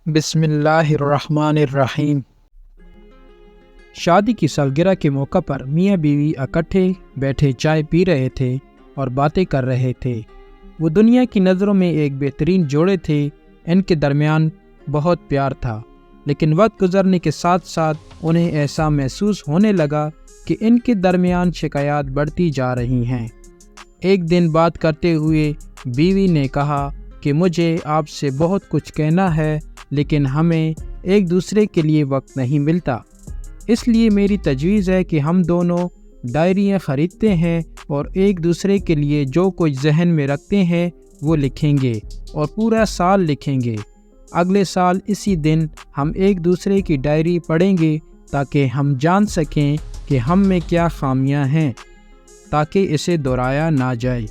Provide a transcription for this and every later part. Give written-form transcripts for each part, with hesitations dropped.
بسم اللہ الرحمن الرحیم۔ شادی کی سالگرہ کے موقع پر میاں بیوی اکٹھے بیٹھے چائے پی رہے تھے اور باتیں کر رہے تھے۔ وہ دنیا کی نظروں میں ایک بہترین جوڑے تھے۔ ان کے درمیان بہت پیار تھا، لیکن وقت گزرنے کے ساتھ ساتھ انہیں ایسا محسوس ہونے لگا کہ ان کے درمیان شکایات بڑھتی جا رہی ہیں۔ ایک دن بات کرتے ہوئے بیوی نے کہا کہ مجھے آپ سے بہت کچھ کہنا ہے، لیکن ہمیں ایک دوسرے کے لیے وقت نہیں ملتا۔ اس لیے میری تجویز ہے کہ ہم دونوں ڈائریاں خریدتے ہیں اور ایک دوسرے کے لیے جو کچھ ذہن میں رکھتے ہیں وہ لکھیں گے اور پورا سال لکھیں گے۔ اگلے سال اسی دن ہم ایک دوسرے کی ڈائری پڑھیں گے تاکہ ہم جان سکیں کہ ہم میں کیا خامیاں ہیں، تاکہ اسے دہرایا نہ جائے۔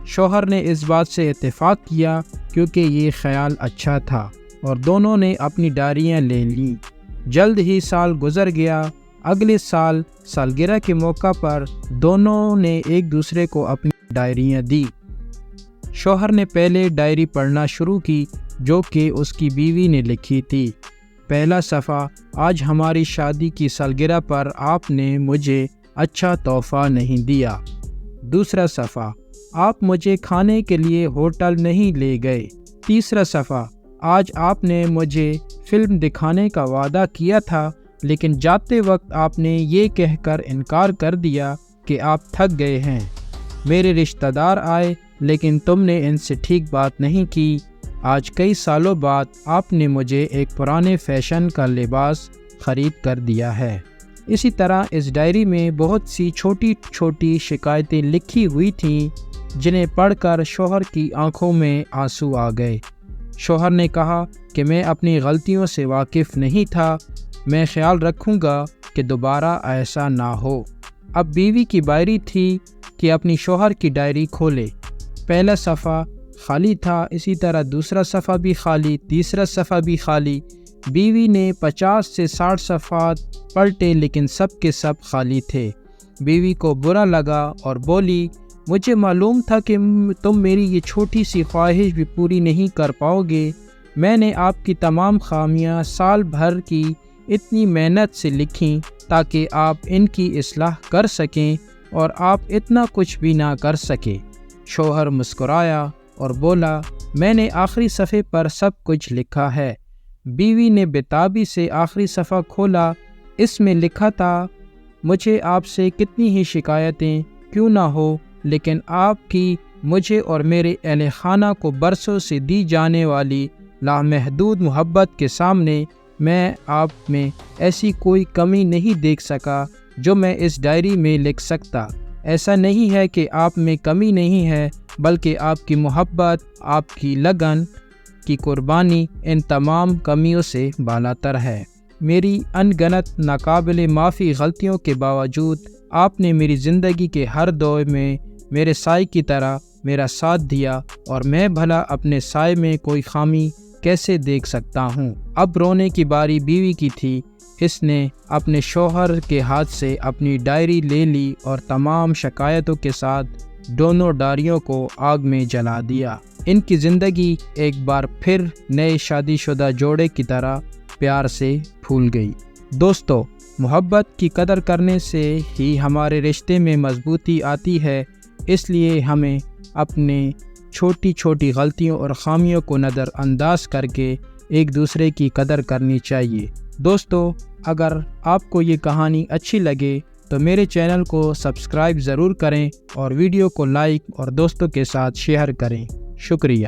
شوہر نے اس بات سے اتفاق کیا کیونکہ یہ خیال اچھا تھا، اور دونوں نے اپنی ڈائریاں لے لیں۔ جلد ہی سال گزر گیا۔ اگلے سال سالگرہ کے موقع پر دونوں نے ایک دوسرے کو اپنی ڈائریاں دی۔ شوہر نے پہلے ڈائری پڑھنا شروع کی جو کہ اس کی بیوی نے لکھی تھی۔ پہلا صفحہ: آج ہماری شادی کی سالگرہ پر آپ نے مجھے اچھا تحفہ نہیں دیا۔ دوسرا صفحہ: آپ مجھے کھانے کے لیے ہوٹل نہیں لے گئے۔ تیسرا صفحہ: آج آپ نے مجھے فلم دکھانے کا وعدہ کیا تھا، لیکن جاتے وقت آپ نے یہ کہہ کر انکار کر دیا کہ آپ تھک گئے ہیں۔ میرے رشتہ دار آئے لیکن تم نے ان سے ٹھیک بات نہیں کی۔ آج کئی سالوں بعد آپ نے مجھے ایک پرانے فیشن کا لباس خرید کر دیا ہے۔ اسی طرح اس ڈائری میں بہت سی چھوٹی چھوٹی شکایتیں لکھی ہوئی تھیں، جنہیں پڑھ کر شوہر کی آنکھوں میں آنسو آ گئے۔ شوہر نے کہا کہ میں اپنی غلطیوں سے واقف نہیں تھا، میں خیال رکھوں گا کہ دوبارہ ایسا نہ ہو۔ اب بیوی کی باری تھی کہ اپنی شوہر کی ڈائری کھولے۔ پہلا صفحہ خالی تھا، اسی طرح دوسرا صفحہ بھی خالی، تیسرا صفحہ بھی خالی۔ بیوی نے 50 سے 60 صفحات پلٹے لیکن سب کے سب خالی تھے۔ بیوی کو برا لگا اور بولی، مجھے معلوم تھا کہ تم میری یہ چھوٹی سی خواہش بھی پوری نہیں کر پاؤ گے۔ میں نے آپ کی تمام خامیاں سال بھر کی اتنی محنت سے لکھیں تاکہ آپ ان کی اصلاح کر سکیں، اور آپ اتنا کچھ بھی نہ کر سکے۔ شوہر مسکرایا اور بولا، میں نے آخری صفحے پر سب کچھ لکھا ہے۔ بیوی نے بےتابی سے آخری صفحہ کھولا۔ اس میں لکھا تھا، مجھے آپ سے کتنی ہی شکایتیں کیوں نہ ہو، لیکن آپ کی مجھے اور میرے اہل خانہ کو برسوں سے دی جانے والی لامحدود محبت کے سامنے میں آپ میں ایسی کوئی کمی نہیں دیکھ سکا جو میں اس ڈائری میں لکھ سکتا۔ ایسا نہیں ہے کہ آپ میں کمی نہیں ہے، بلکہ آپ کی محبت، آپ کی لگن کی قربانی ان تمام کمیوں سے بالاتر ہے۔ میری ان گنت ناقابل معافی غلطیوں کے باوجود آپ نے میری زندگی کے ہر دور میں میرے سائے کی طرح میرا ساتھ دیا، اور میں بھلا اپنے سائے میں کوئی خامی کیسے دیکھ سکتا ہوں۔ اب رونے کی باری بیوی کی تھی۔ اس نے اپنے شوہر کے ہاتھ سے اپنی ڈائری لے لی اور تمام شکایتوں کے ساتھ دونوں ڈائریوں کو آگ میں جلا دیا۔ ان کی زندگی ایک بار پھر نئے شادی شدہ جوڑے کی طرح پیار سے پھول گئی۔ دوستو، محبت کی قدر کرنے سے ہی ہمارے رشتے میں مضبوطی آتی ہے، اس لیے ہمیں اپنے چھوٹی چھوٹی غلطیوں اور خامیوں کو نظر انداز کر کے ایک دوسرے کی قدر کرنی چاہیے۔ دوستو، اگر آپ کو یہ کہانی اچھی لگے تو میرے چینل کو سبسکرائب ضرور کریں اور ویڈیو کو لائک اور دوستوں کے ساتھ شیئر کریں۔ شکریہ۔